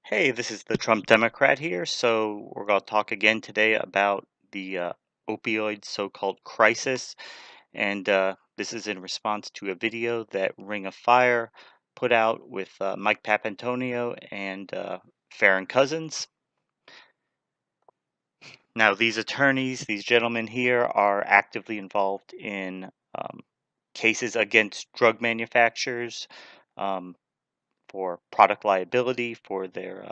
Hey, this is the Trump Democrat here. So we're going to talk again today about the opioid so-called crisis. And this is in response to a video that Ring of Fire put out with Mike Papantonio and Farron Cousins. Now, these attorneys, these gentlemen here, are actively involved in cases against drug manufacturers. Um, for product liability for their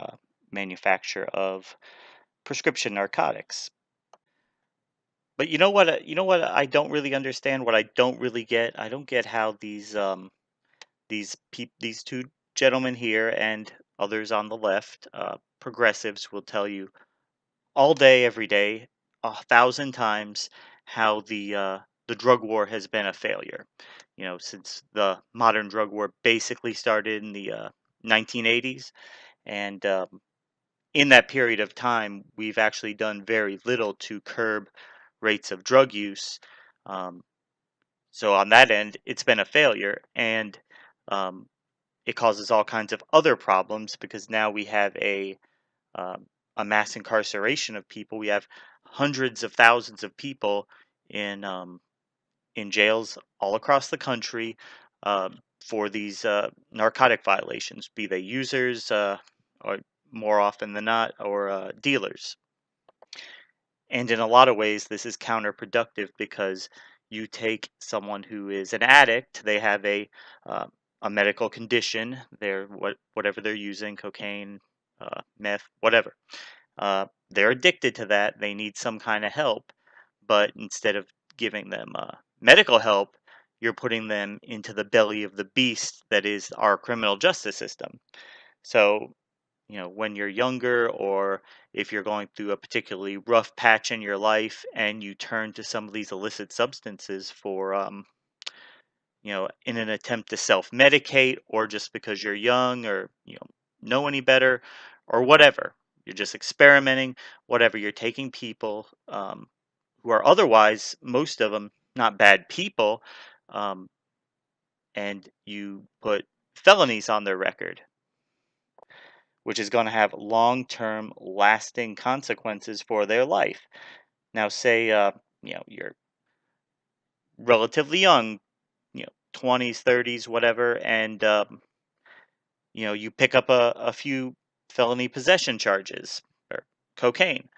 manufacture of prescription narcotics. But you know what? You know what? I don't really understand. What I don't really get. I don't get how these two gentlemen here and others on the left, progressives, will tell you all day, every day, 1,000 times how the drug war has been a failure. You know, since the modern drug war basically started in the 1980s, and in that period of time, we've actually done very little to curb rates of drug use. Um, so on that end, it's been a failure, and um, it causes all kinds of other problems because now we have um, a mass incarceration of people. We have hundreds of thousands of people in in jails all across the country for these narcotic violations, be they users or more often than not, or dealers. And in a lot of ways, this is counterproductive because you take someone who is an addict, they have uh, a medical condition, whatever they're using, cocaine, meth, whatever. They're addicted to that. They need some kind of help, but instead of giving them medical help, you're putting them into the belly of the beast that is our criminal justice system. So when you're younger, or if you're going through a particularly rough patch in your life and you turn to some of these illicit substances for in an attempt to self-medicate, or just because you're young, or know any better, or whatever, you're just experimenting, whatever, you're taking people who are otherwise, most of them, not bad people, um, and you put felonies on their record, which is going to have long-term lasting consequences for their life. Now, say you're relatively young, 20s, 30s, whatever, and you pick up a few felony possession charges or cocaine.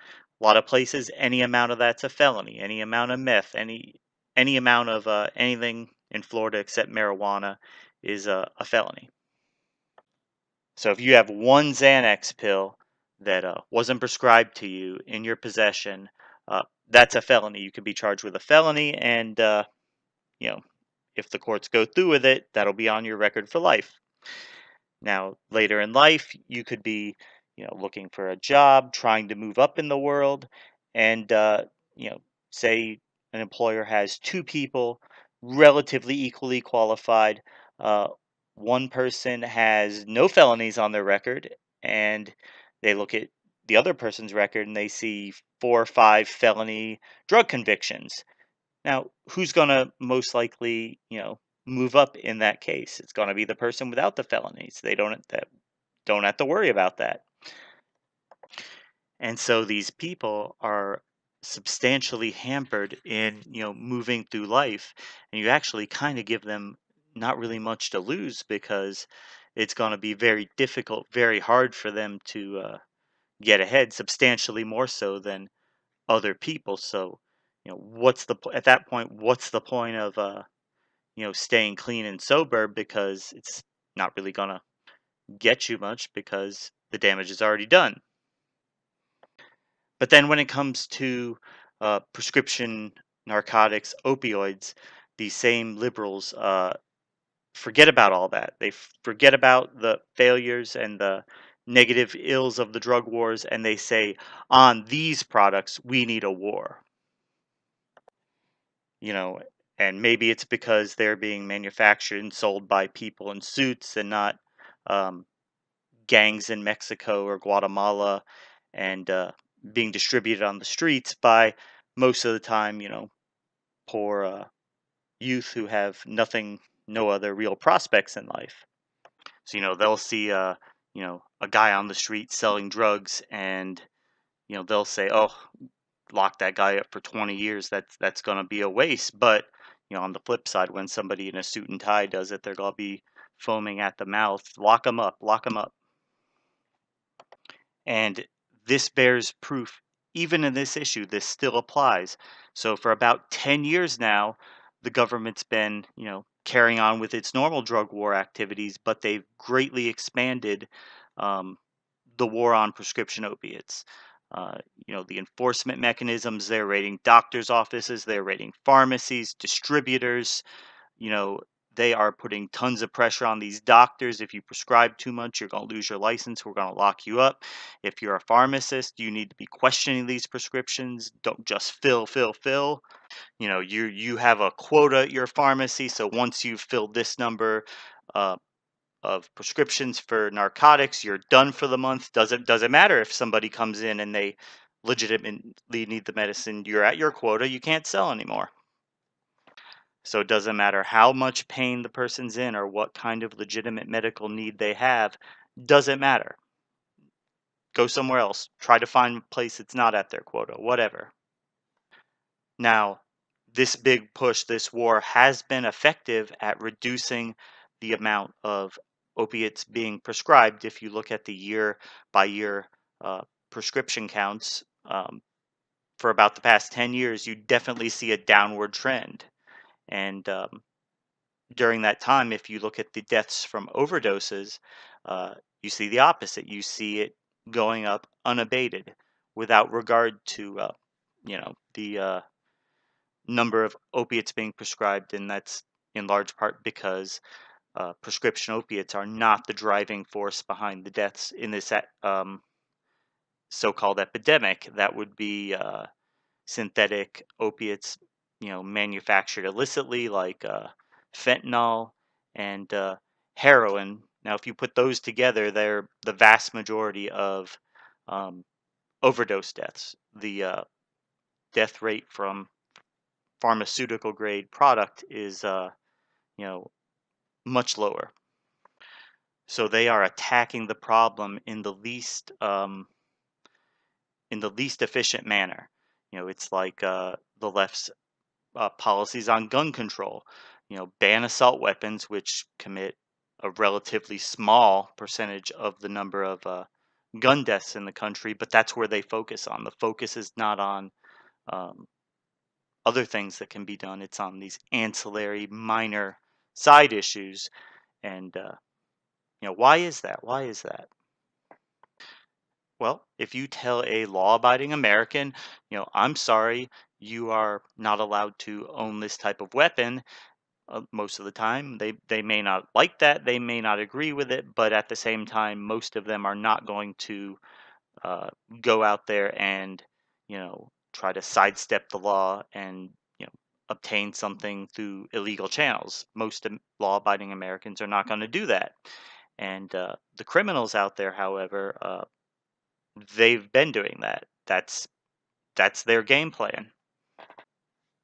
A lot of places, any amount of that's a felony. Any amount of meth, any amount of anything in Florida except marijuana is a felony. So if you have one Xanax pill that wasn't prescribed to you in your possession, that's a felony. You could be charged with a felony, and you know, if the courts go through with it, that'll be on your record for life. Now, later in life, you could be, looking for a job, trying to move up in the world, and say an employer has two people relatively equally qualified. Uh, One person has no felonies on their record, and they look at the other person's record and they see 4 or 5 felony drug convictions. Now, who's gonna most likely, move up in that case? It's gonna be the person without the felonies. That don't have to worry about that. And so these people are substantially hampered in, moving through life. And you actually kind of give them not really much to lose, because it's going to be very difficult, very hard for them to get ahead, substantially more so than other people. So, at that point, what's the point of staying clean and sober, because it's not really gonna get you much because the damage is already done. But then when it comes to prescription narcotics, opioids, these same liberals forget about all that. They forget about the failures and the negative ills of the drug wars, and they say, on these products, we need a war. you know, and maybe it's because they're being manufactured and sold by people in suits, and not um, gangs in Mexico or Guatemala, and being distributed on the streets by, most of the time, poor youth who have nothing, no other real prospects in life. So they'll see a guy on the street selling drugs, and they'll say, "Oh, lock that guy up for 20 years. That's going to be a waste." But on the flip side, when somebody in a suit and tie does it, they're going to be foaming at the mouth. Lock them up. Lock them up. And this bears proof, even in this issue, this still applies. So for about 10 years now, the government's been, carrying on with its normal drug war activities, but they've greatly expanded um, the war on prescription opiates. Uh, the enforcement mechanisms, they're raiding doctors' offices, they're raiding pharmacies, distributors, you know, they are putting tons of pressure on these doctors. If you prescribe too much, you're going to lose your license. We're going to lock you up. If you're a pharmacist, you need to be questioning these prescriptions. Don't just fill, fill, fill. You have a quota at your pharmacy. So once you've filled this number uh, of prescriptions for narcotics, you're done for the month. Doesn't matter if somebody comes in and they legitimately need the medicine. You're at your quota. You can't sell anymore. So it doesn't matter how much pain the person's in or what kind of legitimate medical need they have, doesn't matter. Go somewhere else. Try to find a place that's not at their quota, whatever. Now, this big push, this war has been effective at reducing the amount of opiates being prescribed. If you look at the year by year prescription counts for about the past 10 years, you definitely see a downward trend. And during that time, if you look at the deaths from overdoses, uh, you see the opposite. You see it going up unabated, without regard to the number of opiates being prescribed, and that's in large part because prescription opiates are not the driving force behind the deaths in this so-called epidemic. That would be synthetic opiates, manufactured illicitly, like fentanyl and heroin. Now, if you put those together, they're the vast majority of um, overdose deaths. The death rate from pharmaceutical grade product is, you know, much lower. So they are attacking the problem in the least efficient manner. It's like the left's policies on gun control. Ban assault weapons, which commit a relatively small percentage of the number of gun deaths in the country, but that's where they focus on. The focus is not on um, other things that can be done. It's on these ancillary, minor side issues. And why is that? Why is that? Well, if you tell a law-abiding American, I'm sorry, you are not allowed to own this type of weapon, most of the time. They may not like that, they may not agree with it, but at the same time, most of them are not going to uh, go out there and try to sidestep the law and obtain something through illegal channels. Most law-abiding Americans are not going to do that. And the criminals out there, however, they've been doing that. That's their game plan.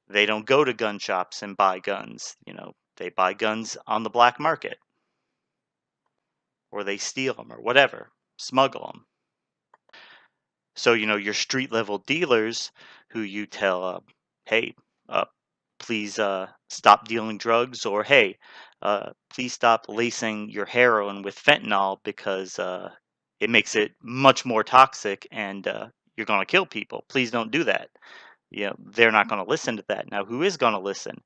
They don't go to gun shops and buy guns. They buy guns on the black market, or they steal them, or whatever, smuggle them. So, your street level dealers who you tell, hey, uh, please stop dealing drugs, or hey, please stop lacing your heroin with fentanyl because it makes it much more toxic and you're going to kill people. Please don't do that. They're not going to listen to that. Now, who is going to listen?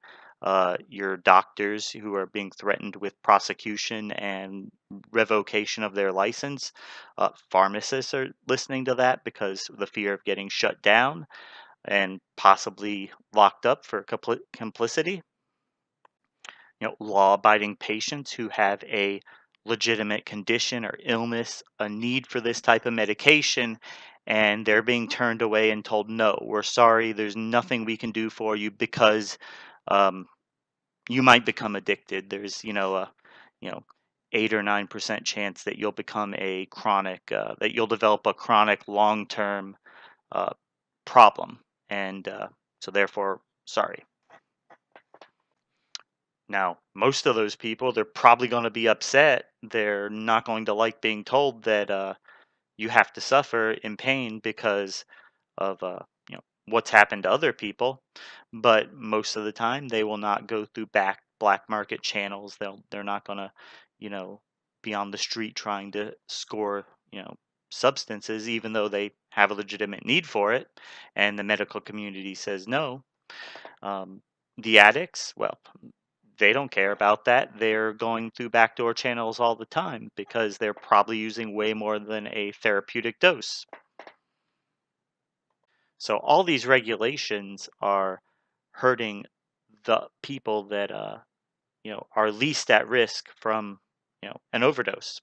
Your doctors who are being threatened with prosecution and revocation of their license. Pharmacists are listening to that because of the fear of getting shut down and possibly locked up for complicity. Law-abiding patients who have a legitimate condition or illness, a need for this type of medication, and they're being turned away and told, no, we're sorry, there's nothing we can do for you because um, you might become addicted. There's, a, you know, 8 or 9% chance that you'll become that you'll develop a chronic long-term uh, problem. And so therefore, sorry. Now, most of those people, they're probably going to be upset. They're not going to like being told that you have to suffer in pain because of what's happened to other people. But most of the time, they will not go through black market channels. They're not going to, you know, be on the street trying to score, substances, even though they have a legitimate need for it, and the medical community says no. Um, the addicts, well, they don't care about that. They're going through backdoor channels all the time because they're probably using way more than a therapeutic dose. So all these regulations are hurting the people that are least at risk from an overdose.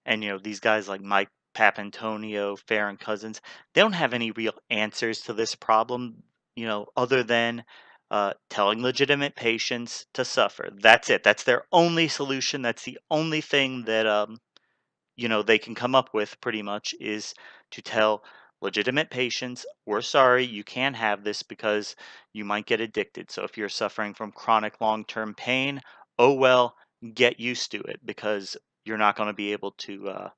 And these guys like Mike Papantonio, Farron Cousins, they don't have any real answers to this problem, other than telling legitimate patients to suffer. That's it. That's their only solution. That's the only thing that they can come up with pretty much, is to tell legitimate patients, we're sorry, you can't have this because you might get addicted. So if you're suffering from chronic long-term pain, oh well, get used to it, because you're not going to be able to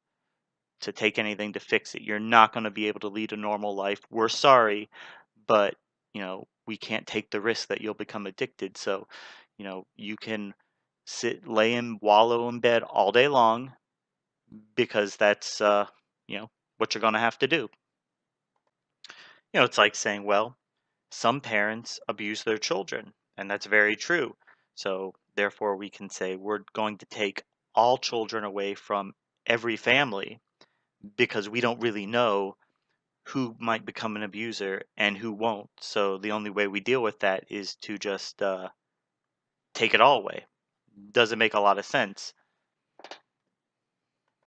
take anything to fix it. You're not going to be able to lead a normal life. We're sorry, but we can't take the risk that you'll become addicted. So you can lay and wallow in bed all day long, because that's what you're going to have to do. It's like saying, well, some parents abuse their children, and that's very true. So therefore we can say we're going to take all children away from every family, because we don't really know who might become an abuser and who won't. So the only way we deal with that is to just take it all away. Doesn't make a lot of sense.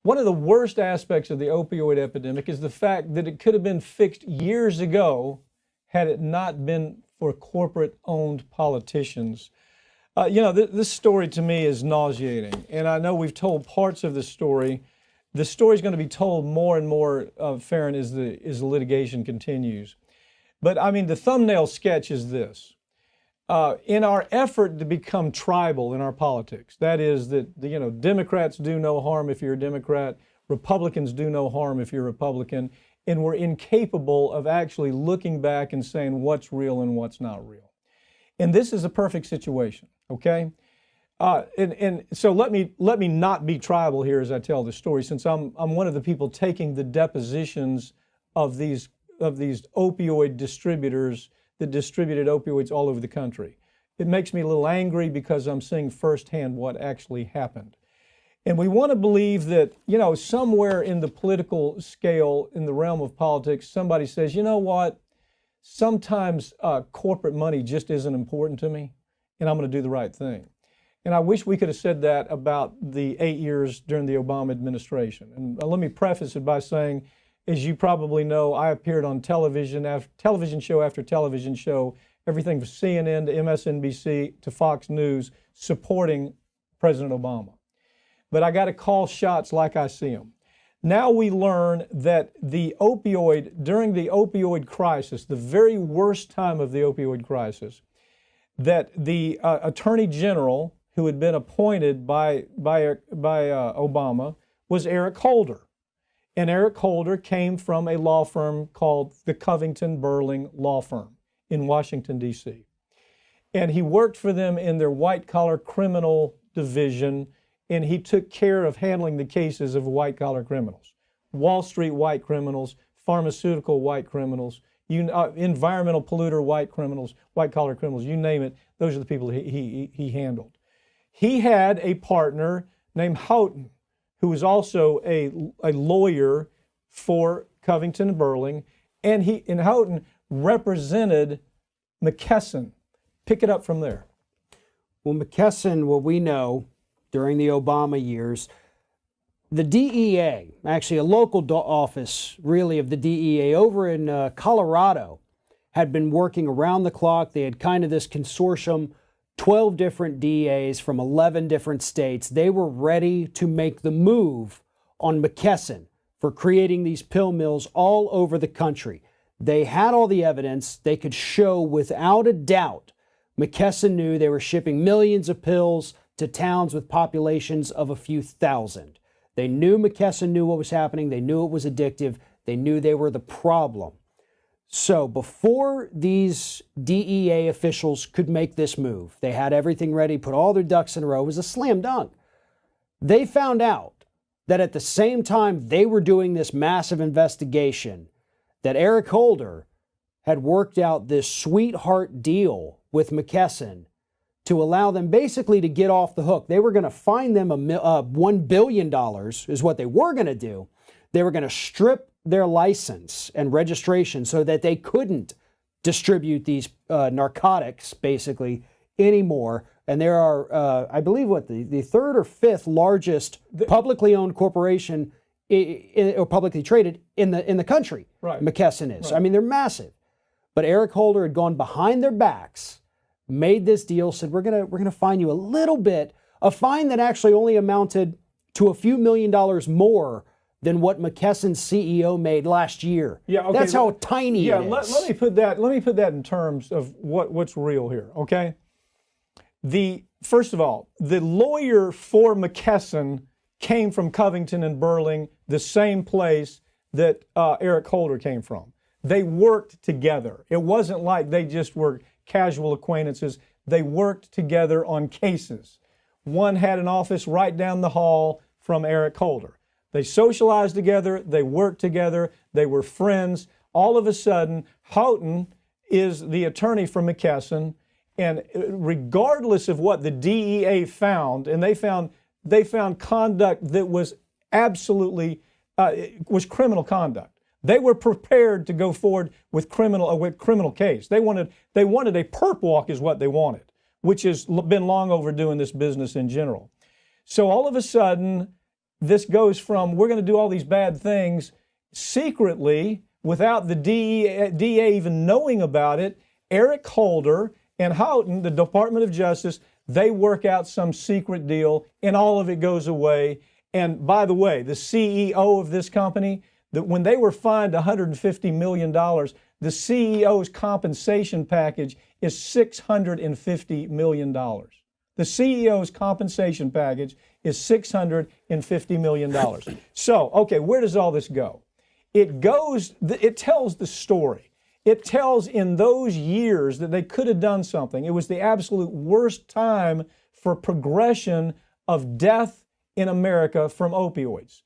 One of the worst aspects of the opioid epidemic is the fact that it could have been fixed years ago had it not been for corporate-owned politicians. This story to me is nauseating, and I know we've told parts of the story. The story is going to be told more and more, Farron, as the litigation continues. But I mean, the thumbnail sketch is this. In our effort to become tribal in our politics, that is that Democrats do no harm if you're a Democrat, Republicans do no harm if you're a Republican, and we're incapable of actually looking back and saying what's real and what's not real. And this is a perfect situation, okay? And so let me not be tribal here as I tell the story, since I'm one of the people taking the depositions of these opioid distributors that distributed opioids all over the country. It makes me a little angry because I'm seeing firsthand what actually happened. And we want to believe that, somewhere in the political scale, in the realm of politics, somebody says, you know what, sometimes corporate money just isn't important to me, and I'm going to do the right thing. And I wish we could have said that about the 8 years during the Obama administration. And let me preface it by saying, as you probably know, I appeared on television show after television show, everything from CNN to MSNBC to Fox News, supporting President Obama. But I got to call shots like I see them. Now we learn that during the opioid crisis, the very worst time of the opioid crisis, that the Attorney General who had been appointed by Obama was Eric Holder. And Eric Holder came from a law firm called the Covington Burling Law Firm in Washington, D.C. And he worked for them in their white-collar criminal division, and he took care of handling the cases of white-collar criminals, Wall Street white criminals, pharmaceutical white criminals, environmental polluter white criminals, white-collar criminals, you name it, those are the people he handled. He had a partner named Houghton, who was also a lawyer for Covington and Burling, and Houghton represented McKesson. Pick it up from there. Well, McKesson, what we know during the Obama years, the DEA, actually a local office really of the DEA over in Colorado, had been working around the clock. They had kind of this consortium, 12 different DAs from 11 different states. They were ready to make the move on McKesson for creating these pill mills all over the country. They had all the evidence. They could show without a doubt McKesson knew they were shipping millions of pills to towns with populations of a few thousand. They knew McKesson knew what was happening. They knew it was addictive. They knew they were the problem. So before these DEA officials could make this move, they had everything ready, put all their ducks in a row. It was a slam dunk. They found out that at the same time they were doing this massive investigation, that Eric Holder had worked out this sweetheart deal with McKesson to allow them basically to get off the hook. They were going to fine them $1 billion is what they were going to do. They were going to strip their license and registration so that they couldn't distribute these narcotics basically anymore. And there are, I believe, the third or fifth largest publicly owned corporation or publicly traded in the country. Right. McKesson is. Right. I mean, they're massive. But Eric Holder had gone behind their backs, made this deal, said we're gonna fine you a little bit, a fine that actually only amounted to a few $1 million more than what McKesson's CEO made last year. Yeah, okay. That's how tiny it is. Let me put that in terms of what's real here, okay? First of all, the lawyer for McKesson came from Covington and Burling, the same place that Eric Holder came from. They worked together. It wasn't like they just were casual acquaintances. They worked together on cases. One had an office right down the hall from Eric Holder. They socialized together. They worked together. They were friends. All of a sudden, Houghton is the attorney for McKesson, and regardless of what the DEA found, and they found conduct that was absolutely was criminal conduct. They were prepared to go forward with criminal case. They wanted a perp walk is what they wanted, which has been long overdue in this business in general. So all of a sudden, this goes from we're going to do all these bad things secretly without the DEA even knowing about it. Eric Holder and Houghton, the Department of Justice, they work out some secret deal and all of it goes away. And by the way, the CEO of this company, that when they were fined $150 million, the CEO's compensation package is $650 million. The CEO's compensation package is $650 million. So, okay, where does all this go? It tells the story. It tells in those years that they could have done something. It was the absolute worst time for progression of death in America from opioids.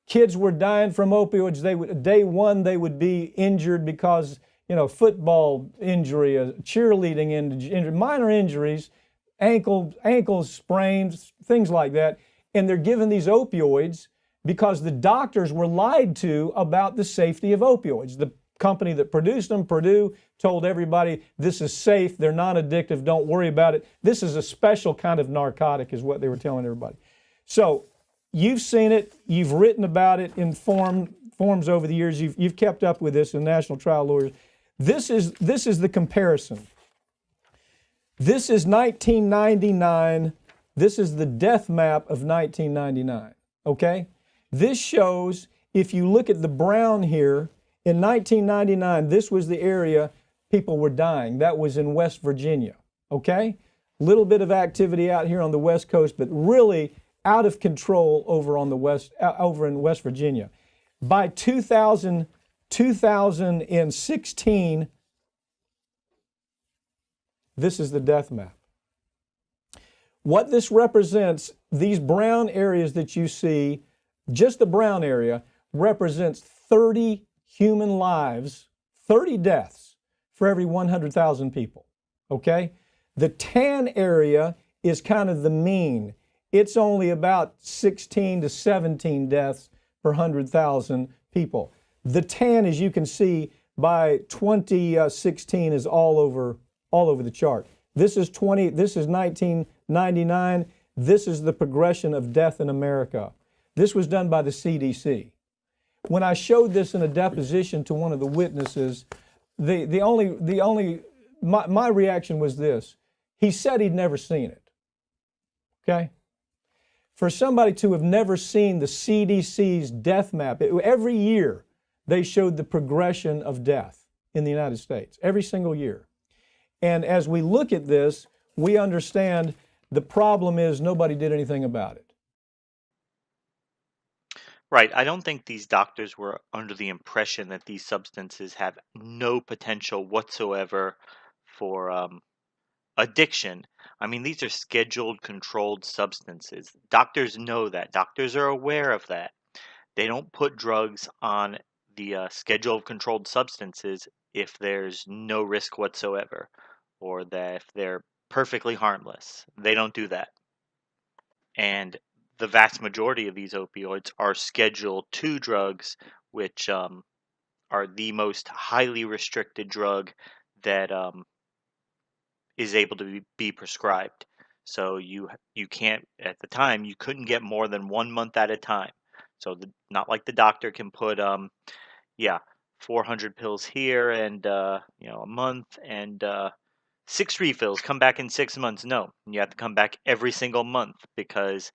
Kids were dying from opioids. Day one, they would be injured because, football injury, cheerleading injury, minor injuries, ankles sprained, things like that. And they're given these opioids because the doctors were lied to about the safety of opioids. The company that produced them, Purdue, told everybody this is safe, they're non-addictive, don't worry about it. This is a special kind of narcotic is what they were telling everybody. So you've seen it, you've written about it in forms over the years, you've kept up with this in National Trial Lawyers. This is the comparison. This is 1999. This is the death map of 1999, okay? This shows, if you look at the brown here, in 1999, this was the area people were dying. That was in West Virginia, okay? Little bit of activity out here on the West Coast, but really out of control over in West Virginia. By 2016, this is the death map. What this represents, these brown areas that you see, just the brown area, represents 30 human lives, 30 deaths for every 100,000 people, okay? The tan area is kind of the mean. It's only about 16 to 17 deaths per 100,000 people. The tan, as you can see, by 2016 is all over the chart. This is 1999. This is the progression of death in America. This was done by the CDC. When I showed this in a deposition to one of the witnesses, my reaction was this. He said he'd never seen it. Okay? For somebody to have never seen the CDC's death map, every year they showed the progression of death in the United States, every single year. And as we look at this, we understand the problem is nobody did anything about it. Right. I don't think these doctors were under the impression that these substances have no potential whatsoever for addiction. I mean, these are scheduled, controlled substances. Doctors know that. Doctors are aware of that. They don't put drugs on the schedule of controlled substances if there's no risk whatsoever or that if they're perfectly harmless. They don't do that. And the vast majority of these opioids are Schedule 2 drugs, which are the most highly restricted drug that is able to be prescribed. So you can't at the time you couldn't get more than 1 month at a time. So not like the doctor can put yeah 400 pills here and a month and 6 refills. Come back in 6 months. No, you have to come back every single month because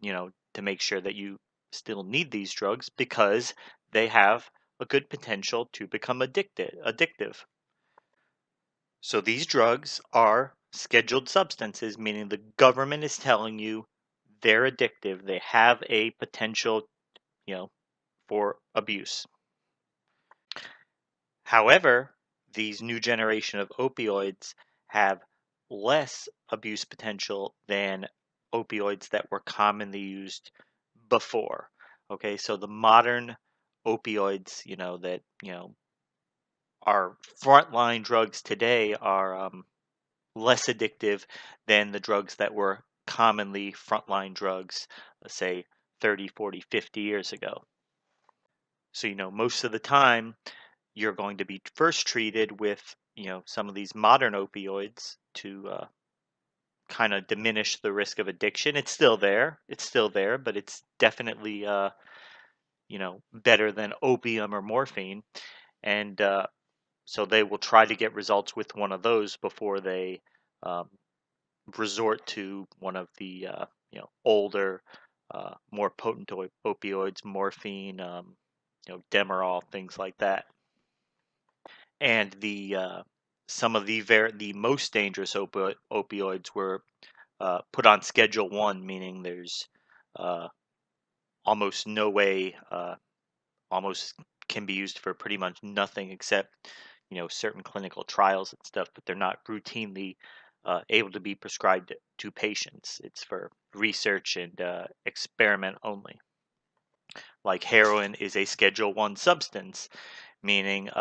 to make sure that you still need these drugs because they have a good potential to become addictive. So these drugs are scheduled substances, meaning the government is telling you they're addictive. They have a potential, you know, for abuse. However, these new generation of opioids have less abuse potential than opioids that were commonly used before. Okay, so the modern opioids, that, are frontline drugs today are less addictive than the drugs that were commonly frontline drugs, let's say 30, 40, 50 years ago. So, most of the time, you're going to be first treated with, some of these modern opioids to kind of diminish the risk of addiction. It's still there. It's still there, but it's definitely, better than opium or morphine. And so they will try to get results with one of those before they um, resort to one of the older, more potent opioids, morphine, Demerol, things like that. And the some of the most dangerous opioids were put on Schedule 1, meaning there's uh, almost no way, almost can be used for pretty much nothing except certain clinical trials and stuff, but they're not routinely able to be prescribed to patients. It's for research and experiment only. Like heroin is a Schedule 1 substance, meaning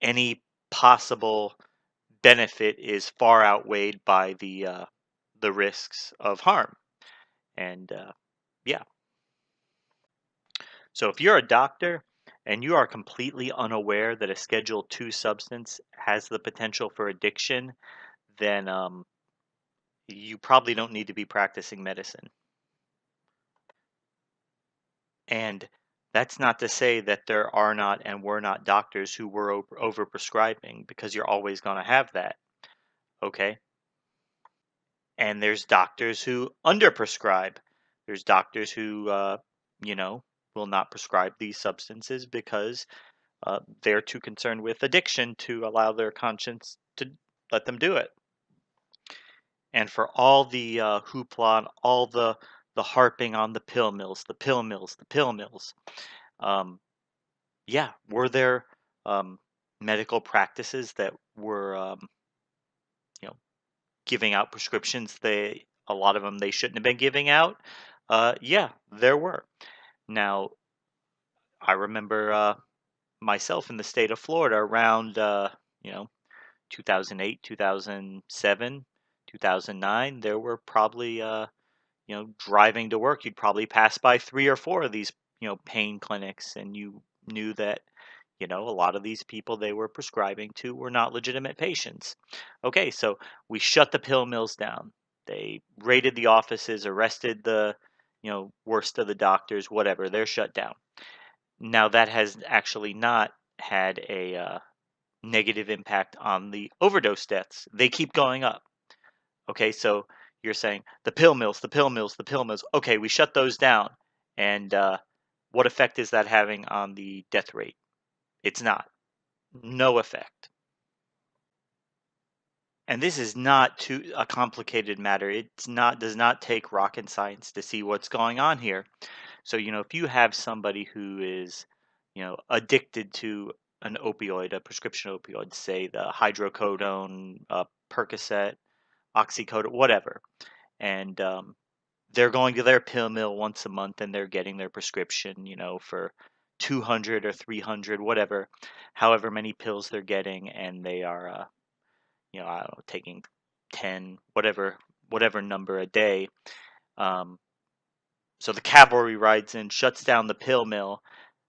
any possible benefit is far outweighed by the risks of harm. And yeah, so if you're a doctor and you are completely unaware that a Schedule 2 substance has the potential for addiction, then you probably don't need to be practicing medicine. And that's not to say that there are not and were not doctors who were overprescribing, because you're always going to have that. Okay. And there's doctors who underprescribe. There's doctors who, you know, will not prescribe these substances because they're too concerned with addiction to allow their conscience to let them do it. And for all the hoopla and all the harping on the pill mills, the pill mills, the pill mills, um, yeah, were there um, medical practices that were, you know, giving out prescriptions a lot of them they shouldn't have been giving out? Yeah, there were. Now, I remember myself in the state of Florida around, you know, 2008, 2007, 2009. There were probably, driving to work, you'd probably pass by 3 or 4 of these, pain clinics, and you knew that, a lot of these people they were prescribing to were not legitimate patients. Okay, so we shut the pill mills down. They raided the offices, arrested the, worst of the doctors, whatever. They're shut down. Now that has actually not had a negative impact on the overdose deaths. They keep going up. Okay, so you're saying the pill mills, the pill mills, the pill mills. Okay, we shut those down. And what effect is that having on the death rate? It's not. No effect. And this is not too a complicated matter. It's not does not take rocket science to see what's going on here. So, if you have somebody who is, addicted to an opioid, a prescription opioid, say the hydrocodone, Percocet, oxycodone, whatever, and they're going to their pill mill once a month and they're getting their prescription, for 200 or 300, whatever, however many pills they're getting, and they are, I don't know, taking 10, whatever number a day. Um, so the cavalry rides in, shuts down the pill mill,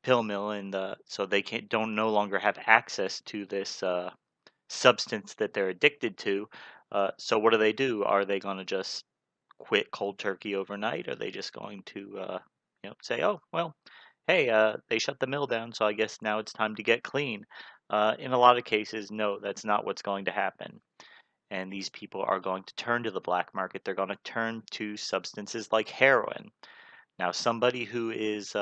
and so they don't no longer have access to this substance that they're addicted to. So what do? Are they going to just quit cold turkey overnight? Are they just going to say, oh well, hey, they shut the mill down, so I guess now it's time to get clean? In a lot of cases, no, that's not what's going to happen. And these people are going to turn to the black market. They're going to turn to substances like heroin. Now, somebody who is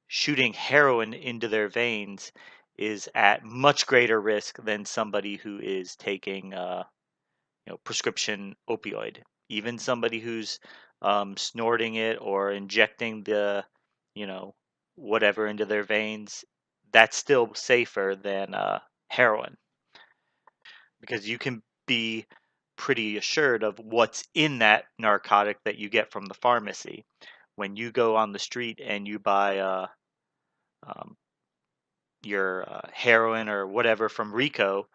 shooting heroin into their veins is at much greater risk than somebody who is taking, prescription opioid. Even somebody who's snorting it or injecting the, you know, whatever into their veins, that's still safer than heroin, because you can be pretty assured of what's in that narcotic that you get from the pharmacy. When you go on the street and you buy um, your heroin or whatever from Rico,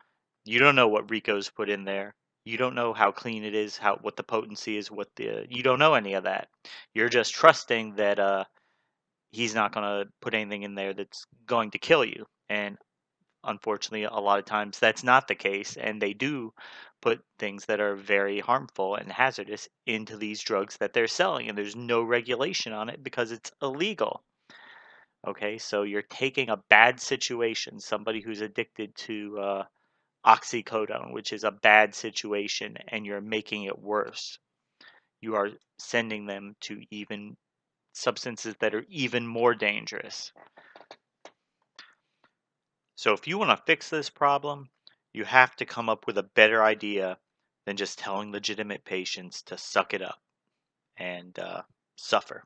you don't know what Rico's put in there. You don't know how clean it is, how what the potency is, you don't know any of that. You're just trusting that he's not going to put anything in there that's going to kill you. And unfortunately, a lot of times that's not the case, and they do put things that are very harmful and hazardous into these drugs that they're selling, and there's no regulation on it because it's illegal. Okay, so you're taking a bad situation, somebody who's addicted to oxycodone, which is a bad situation, and you're making it worse. You are sending them to even substances that are even more dangerous. So if you want to fix this problem, you have to come up with a better idea than just telling legitimate patients to suck it up and suffer.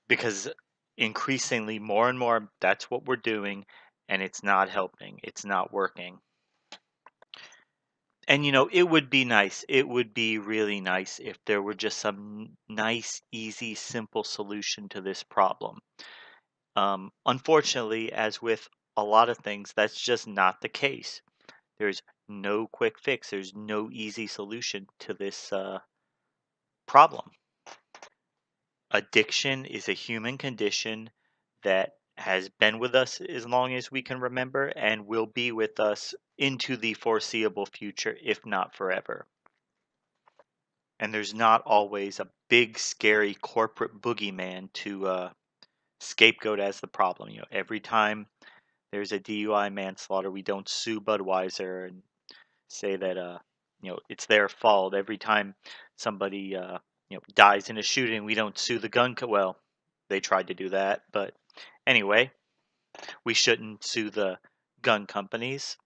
Because increasingly, more and more, that's what we're doing, and it's not helping. It's not working. And it would be nice. It would be really nice if there were just some nice, easy, simple solution to this problem. Unfortunately, as with a lot of things, that's just not the case. There's no quick fix. There's no easy solution to this problem. Addiction is a human condition that has been with us as long as we can remember and will be with us into the foreseeable future, if not forever. And there's not always a big, scary corporate boogeyman to scapegoat as the problem. Every time there's a DUI manslaughter, we don't sue Budweiser and say that it's their fault. Every time somebody dies in a shooting, we don't sue the well, they tried to do that, but anyway, we shouldn't sue the gun companies,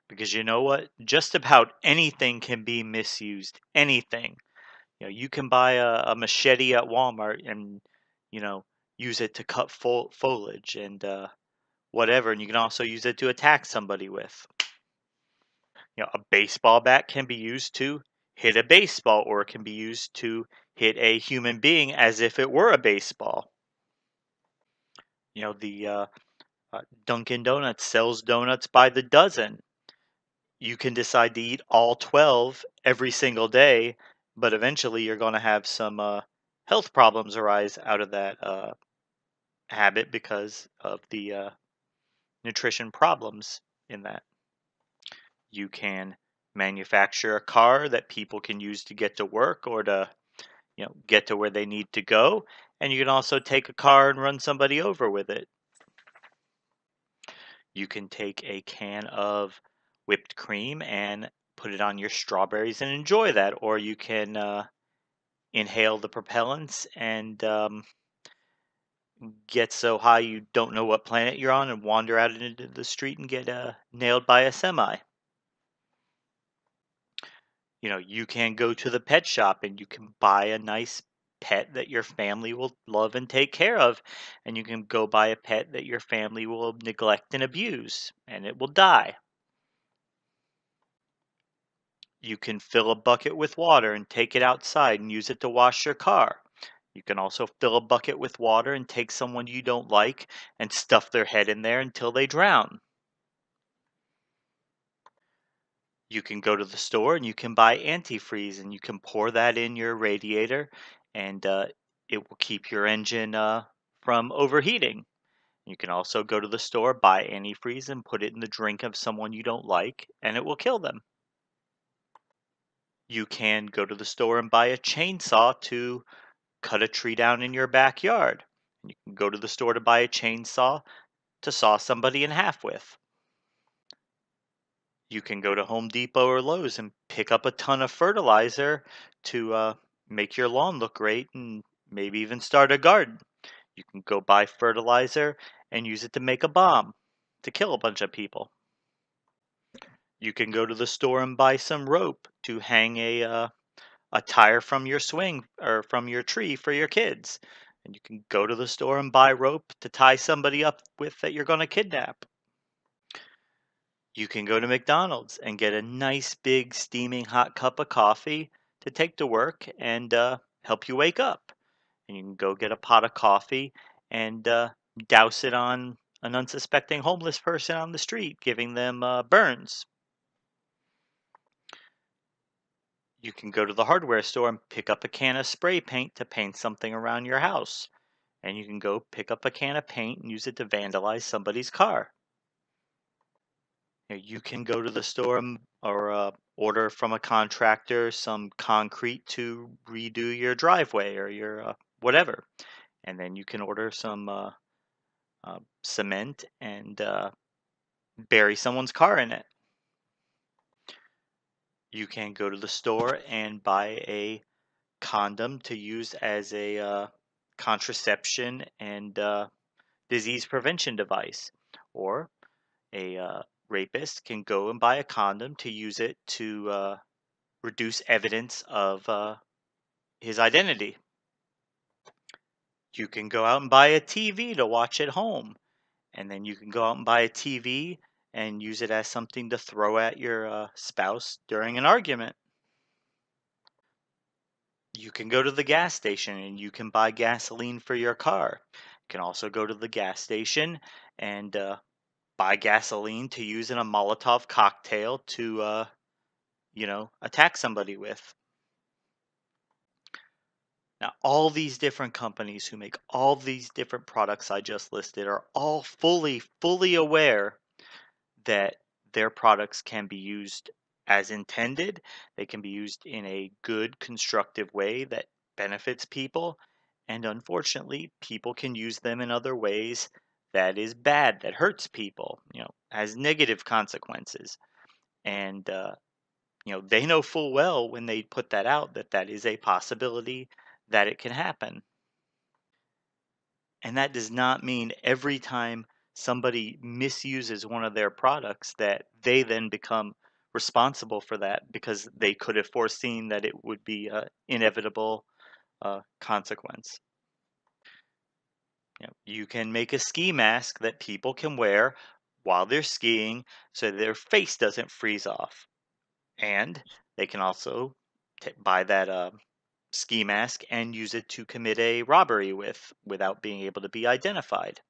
because you know what? Just about anything can be misused. Anything. You can buy a machete at Walmart and you know use it to cut foliage and whatever, and you can also use it to attack somebody with. A baseball bat can be used to hit a baseball, or it can be used to hit a human being as if it were a baseball. The Dunkin' Donuts sells donuts by the dozen. You can decide to eat all 12 every single day, but eventually you're going to have some health problems arise out of that habit because of the nutrition problems in that. You can manufacture a car that people can use to get to work or to get to where they need to go, and you can also take a car and run somebody over with it. You can take a can of whipped cream and put it on your strawberries and enjoy that, or you can inhale the propellants and get so high you don't know what planet you're on and wander out into the street and get nailed by a semi. You can go to the pet shop and you can buy a nice pet that your family will love and take care of. And you can go buy a pet that your family will neglect and abuse, and it will die. You can fill a bucket with water and take it outside and use it to wash your car. You can also fill a bucket with water and take someone you don't like and stuff their head in there until they drown. You can go to the store and you can buy antifreeze and you can pour that in your radiator, and it will keep your engine from overheating. You can also go to the store, buy antifreeze, and put it in the drink of someone you don't like, and it will kill them. You can go to the store and buy a chainsaw to cut a tree down in your backyard. You can go to the store to buy a chainsaw to saw somebody in half with. You can go to Home Depot or Lowe's and pick up a ton of fertilizer to make your lawn look great and maybe even start a garden. You can go buy fertilizer and use it to make a bomb to kill a bunch of people. You can go to the store and buy some rope to hang a tire from your swing or from your tree for your kids. And you can go to the store and buy rope to tie somebody up with that you're going to kidnap. You can go to McDonald's and get a nice big steaming hot cup of coffee to take to work and help you wake up. And you can go get a pot of coffee and douse it on an unsuspecting homeless person on the street, giving them burns. You can go to the hardware store and pick up a can of spray paint to paint something around your house. And you can go pick up a can of paint and use it to vandalize somebody's car. You can go to the store or order from a contractor some concrete to redo your driveway or your whatever. And then you can order some cement and bury someone's car in it. You can go to the store and buy a condom to use as a contraception and disease prevention device. Or a rapist can go and buy a condom to use it to reduce evidence of his identity. You can go out and buy a TV to watch at home, and then you can go out and buy a TV and use it as something to throw at your spouse during an argument. You can go to the gas station and you can buy gasoline for your car. You can also go to the gas station and buy gasoline to use in a Molotov cocktail to, attack somebody with. Now, all these different companies who make all these different products I just listed are all fully aware that their products can be used as intended. They can be used in a good, constructive way that benefits people. And unfortunately, people can use them in other ways that is bad, that hurts people, has negative consequences. And, they know full well when they put that out that that is a possibility that it can happen. And that does not mean every time somebody misuses one of their products that they then become responsible for that because they could have foreseen that it would be an inevitable consequence. You can make a ski mask that people can wear while they're skiing so their face doesn't freeze off. And they can also buy that ski mask and use it to commit a robbery without being able to be identified.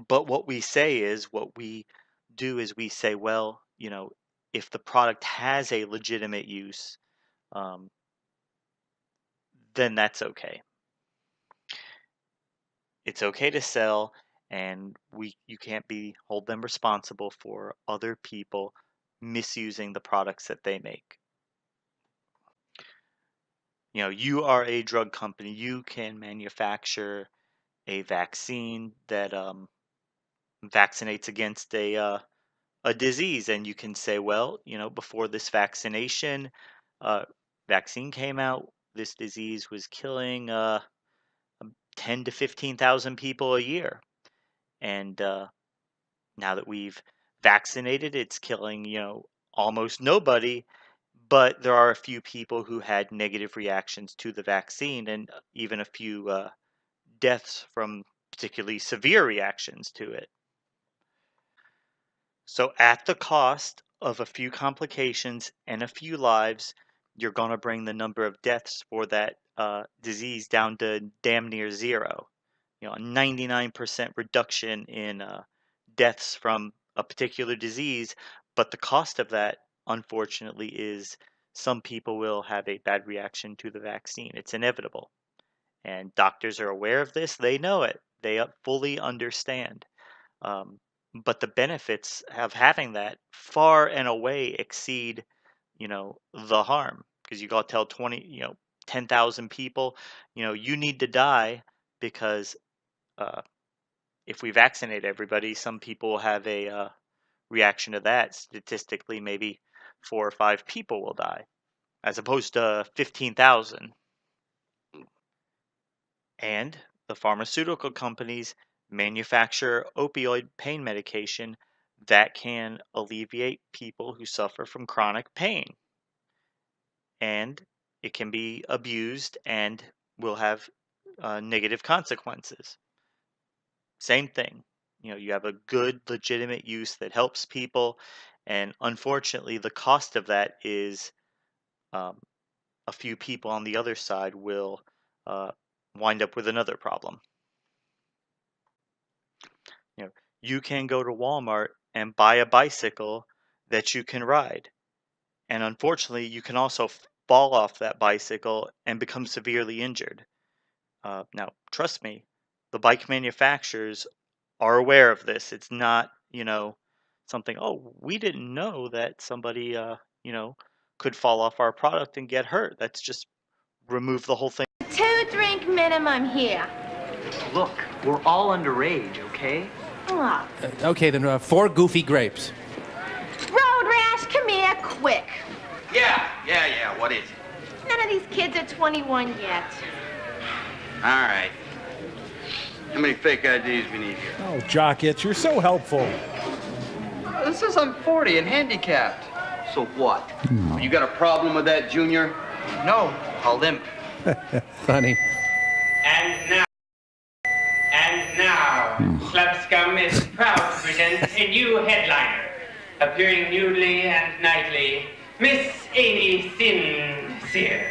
But what we do is we say, well, if the product has a legitimate use, um, then that's okay. It's okay to sell, and you can't be hold them responsible for other people misusing the products that they make. You are a drug company. You can manufacture a vaccine that vaccinates against a disease, and you can say, well, before this uh, vaccine came out, this disease was killing 10 to 15,000 people a year, and now that we've vaccinated, it's killing almost nobody, but there are a few people who had negative reactions to the vaccine, and even a few deaths from particularly severe reactions to it. So, at the cost of a few complications and a few lives, you're going to bring the number of deaths for that disease down to damn near zero. A 99% reduction in deaths from a particular disease, but the cost of that, unfortunately, is some people will have a bad reaction to the vaccine. It's inevitable. And doctors are aware of this, they know it, they fully understand. Um, but the benefits of having that far and away exceed, the harm. Because you got to tell 10,000 people, you need to die because uh, if we vaccinate everybody, some people will have a reaction to that. Statistically, maybe 4 or 5 people will die, as opposed to 15,000. And the pharmaceutical companies manufacture opioid pain medication that can alleviate people who suffer from chronic pain. And it can be abused and will have negative consequences. Same thing. You have a good, legitimate use that helps people. And unfortunately, the cost of that is um, a few people on the other side will wind up with another problem. You can go to Walmart and buy a bicycle that you can ride. And unfortunately, you can also fall off that bicycle and become severely injured. Now, trust me, the bike manufacturers are aware of this. It's not, something, oh, we didn't know that somebody, could fall off our product and get hurt. That's just remove the whole thing. 2-drink minimum here. Look, we're all underage, okay? Oh. Okay, then 4 goofy grapes. Road Rash, come here, quick. Yeah, what is it? None of these kids are 21 yet. All right. How many fake IDs we need here? Oh, Jockets, you're so helpful. This says I'm 40 and handicapped. So what? You got a problem with that, Junior? No, I'll limp. Funny. And now, Club Scum is proud to present a new headliner, appearing newly and nightly, Miss Amy Sincere.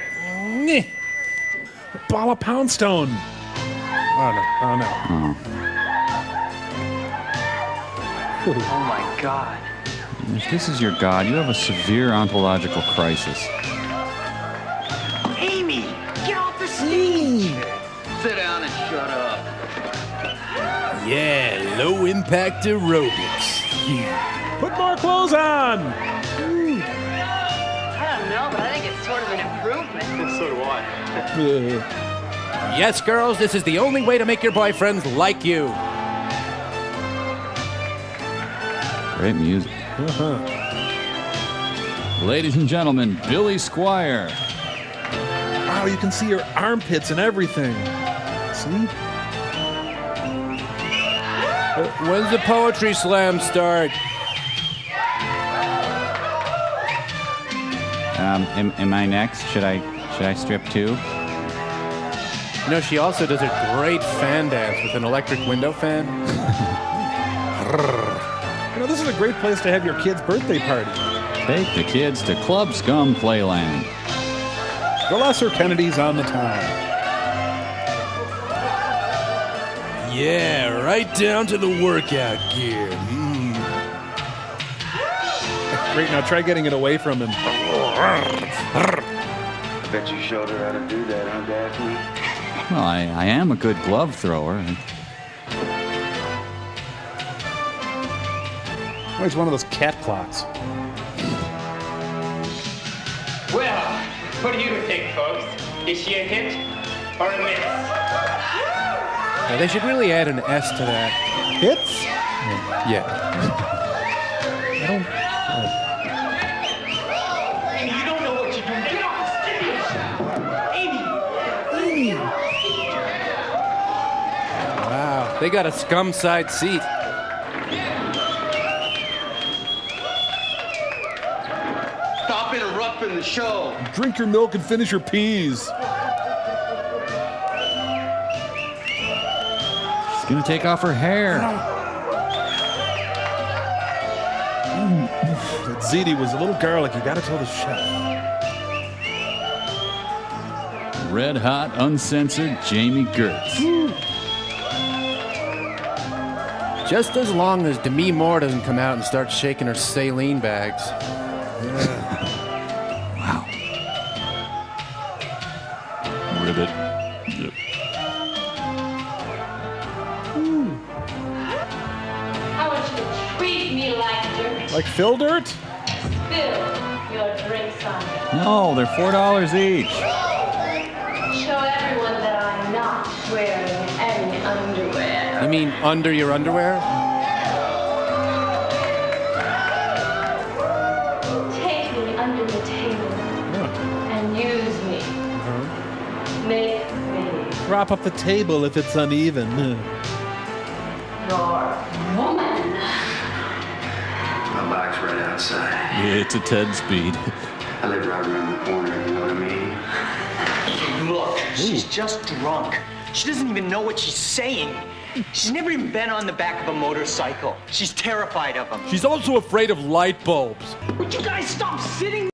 Ball of Poundstone. Oh, no. Oh, my God. If this is your God, you have a severe ontological crisis. Amy, get off the stage. Sit down and shut up. Yeah, low-impact aerobics. Put more clothes on. I don't know, but I think it's sort of an improvement. So do I. Yes, girls, this is the only way to make your boyfriends like you. Great music. Ladies and gentlemen, Billy Squire. Wow, you can see your armpits and everything. See? When's the poetry slam start? Am I next? Should I strip too? She also does a great fan dance with an electric window fan. This is a great place to have your kid's birthday party. Take the kids to Club Scum Playland. The Lesser Kennedy's on the town. Yeah, right down to the workout gear. Great, now try getting it away from him. I bet you showed her how to do that, huh, Daphne? Well, I am a good glove thrower. Oh, he's one of those cat clocks. Well, what do you think, folks? Is she a hit or a miss? They should really add an S to that. Hits? Yeah. I don't... Amy, you don't know what you're doing. Get off the stage! Amy! Wow, they got a scum side seat. in the show. Drink your milk and finish your peas. She's gonna take off her hair. That ziti was a little garlic. You gotta tell the chef. Red hot, uncensored Jamie Gertz. Just as long as Demi Moore doesn't come out and start shaking her saline bags. Wow. Ribbit. Yep. I want you to treat me like dirt. Like Phil Dirt? Spill your drinks on me. No, they're $4 each. Show everyone that I'm not wearing any underwear. You mean under your underwear? Take me under the table and use me. Make me Prop up the table if it's uneven. your woman. My bike's right outside. Yeah, it's a 10-speed. I live right around the corner, you know what I mean? Look, she's just drunk. She doesn't even know what she's saying. She's never even been on the back of a motorcycle. She's terrified of them. She's also afraid of light bulbs. Would you guys stop sitting